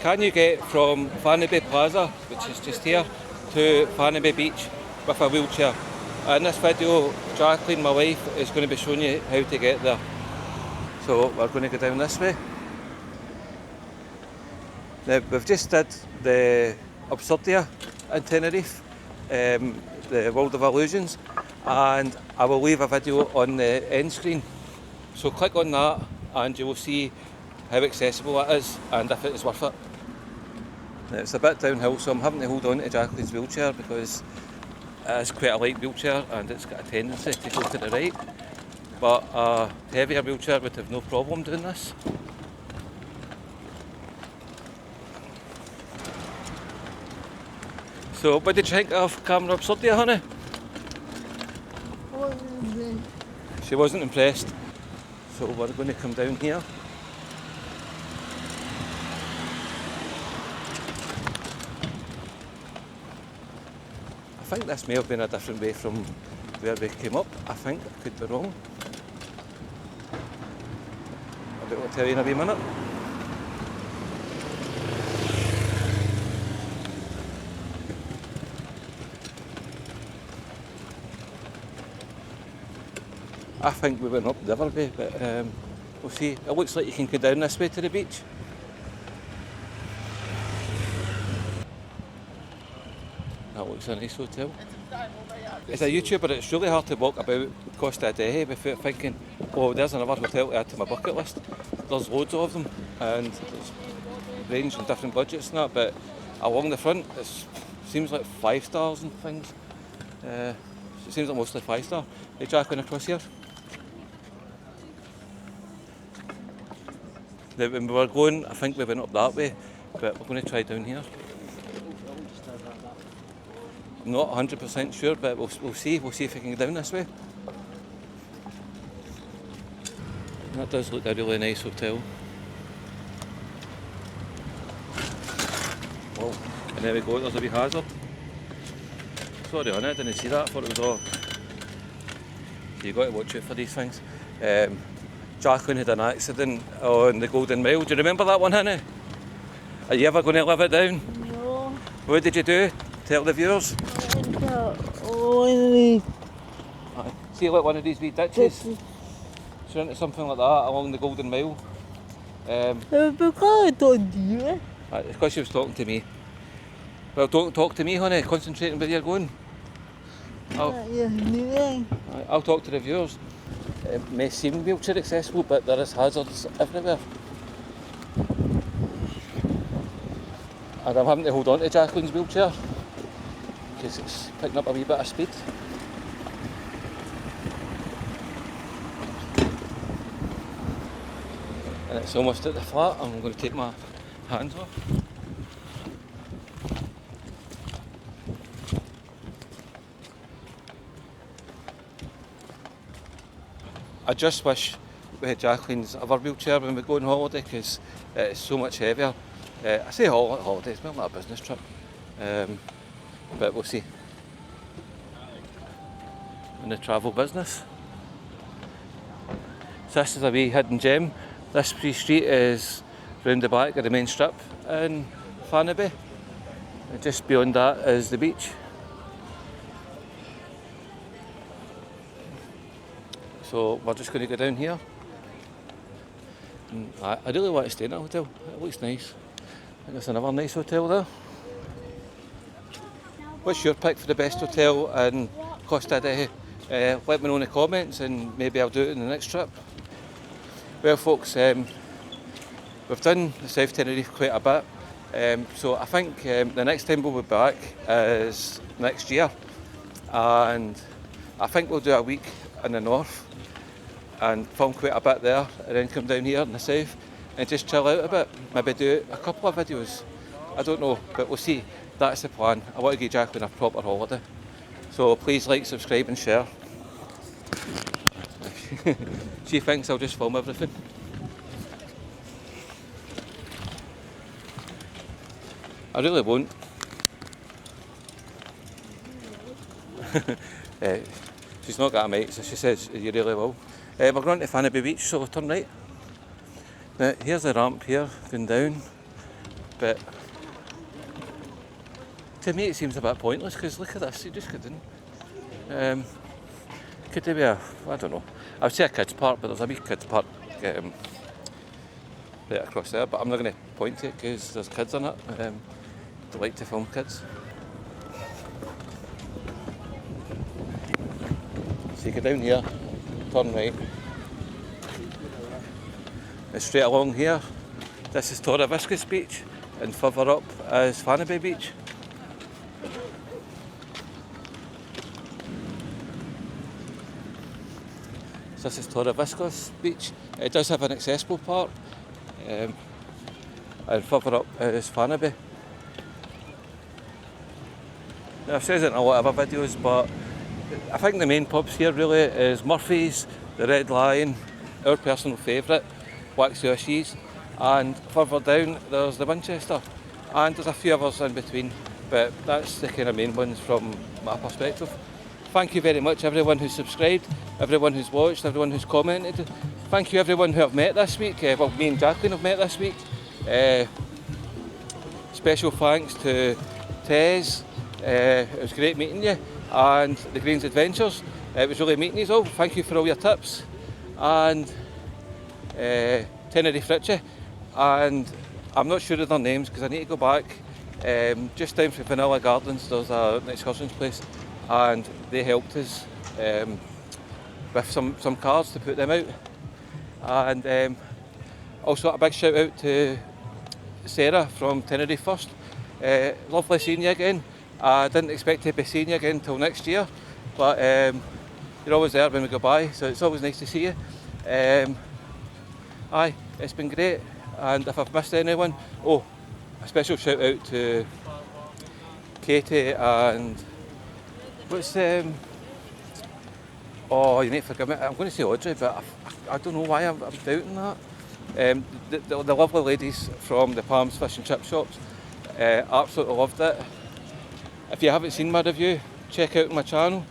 can you get from Fañabé Plaza, which is just here, to Fañabé Beach with a wheelchair? In this video, Jacqueline, my wife, is going to be showing you how to get there. So we're going to go down this way. Now, we've just did the Absurdia in Tenerife, the World of Illusions, and I will leave a video on the end screen. So click on that and you will see how accessible it is and if it is worth it. Now, it's a bit downhill, so I'm having to hold on to Jacqueline's wheelchair because it is quite a light wheelchair and it's got a tendency to go to the right. But a heavier wheelchair would have no problem doing this. So, what did you think of Camera Absurdia, honey? She wasn't impressed. So we're going to come down here. I think this may have been a different way from where we came up. I think, I could be wrong. I'll be able to tell you in a wee minute. I think we went up the other way, but we'll see. It looks like you can go down this way to the beach. That looks a nice hotel. As a YouTuber, it's really hard to walk about Costa Adeje without thinking, oh, there's another hotel to add to my bucket list. There's loads of them, and it's range in different budgets and that, but along the front, it seems like 5 stars and things. It seems like mostly 5 star. Hey, Jacqueline, across here. Now, when we were going, I think we went up that way, but we're going to try down here. I'm not 100% sure, but we'll see. We'll see if we can go down this way. That does look a really nice hotel. Well, and there we go, there's a wee hazard. Sorry on it, I didn't see that, I thought it was all. You've got to watch out for these things. Jacqueline had an accident on the Golden Mile. Do you remember that one, honey? Are you ever going to live it down? No. What did you do? Tell the viewers. See like one of these wee ditches? She into something like that along the Golden Mile. Because I told you. It's because she was talking to me. Well, don't talk to me, honey. Concentrate on where you're going. I'll talk to the viewers. It may seem wheelchair accessible, but there is hazards everywhere. And I'm having to hold on to Jacqueline's wheelchair because it's picking up a wee bit of speed. And it's almost at the flat. I'm going to take my hands off. I just wish we had Jacqueline's other wheelchair when we go on holiday because it's so much heavier. I say holiday, it's not like a business trip, but we'll see. In the travel business. So this is a wee hidden gem. This wee street is round the back of the main strip in Fañabé. And just beyond that is the beach. So we're just going to go down here. And I really want to stay in that hotel. It looks nice. I think there's another nice hotel there. What's your pick for the best hotel in Costa Adeje? Let me know in the comments and maybe I'll do it in the next trip. Well folks, we've done the South Tenerife quite a bit. So I think the next time we'll be back is next year. And I think we'll do a week in the north and film quite a bit there and then come down here in the south and just chill out a bit. Maybe do a couple of videos. I don't know, but we'll see. That's the plan. I want to give Jacqueline a proper holiday. So please like, subscribe and share. She thinks I'll just film everything. I really won't. She's not got a mate, so she says you really will. We're going to Fañabé Beach, so we'll turn right. Now, here's the ramp here, going down. but to me it seems a bit pointless because look at this, you just get in. Could there be I don't know, I would say a kids park, but there's a wee kids park right across there, but I'm not going to point to it because there's kids in it. They like to film kids. So you go down here, turn right, and straight along here, this is Torre Beach, and further up is Fañabé Beach. So this is Torre Beach. It does have an accessible part, and further up is Fañabé. Now I've said it in a lot of other videos, but I think the main pubs here really is Murphy's, the Red Lion, our personal favourite, Wax Cheese, and further down there's the Winchester, and there's a few others in between, but that's the kind of main ones from my perspective. Thank you very much everyone who's subscribed, everyone who's watched, everyone who's commented. Thank you everyone who I've met this week. Well, me and Jacqueline have met this week. Special thanks to Tez. It was great meeting you, and the Greens Adventures. It was really meeting you all. Thank you for all your tips. And Tenerife Richie. And I'm not sure of their names because I need to go back. Just down from Vanilla Gardens, there's an excursions place, and they helped us with some cards to put them out. And also a big shout out to Sarah from Tenerife First. Lovely seeing you again. I didn't expect to be seeing you again until next year, but you're always there when we go by, so it's always nice to see you. Aye, it's been great, and if I've missed anyone, a special shout out to Katie and what's you need to forgive me, I'm going to say Audrey, but I don't know why I'm doubting that. The lovely ladies from the Palms Fish and Chip Shops absolutely loved it. If you haven't seen my review, check out my channel.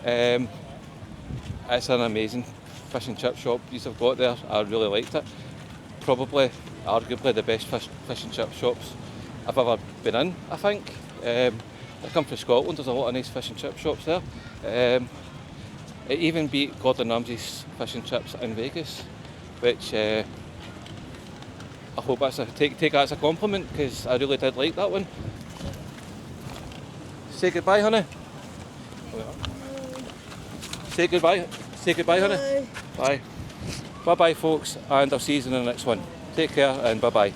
It's an amazing fish and chip shop you've got there. I really liked it. Probably, arguably the best fish and chip shops I've ever been in, I think. I come from Scotland, there's a lot of nice fish and chip shops there. It even beat Gordon Ramsay's fish and chips in Vegas, which I hope take that as a compliment because I really did like that one. Say goodbye, honey. Say goodbye. Say goodbye, honey. Bye. Bye bye, folks, and I'll see you in the next one. Take care and bye bye.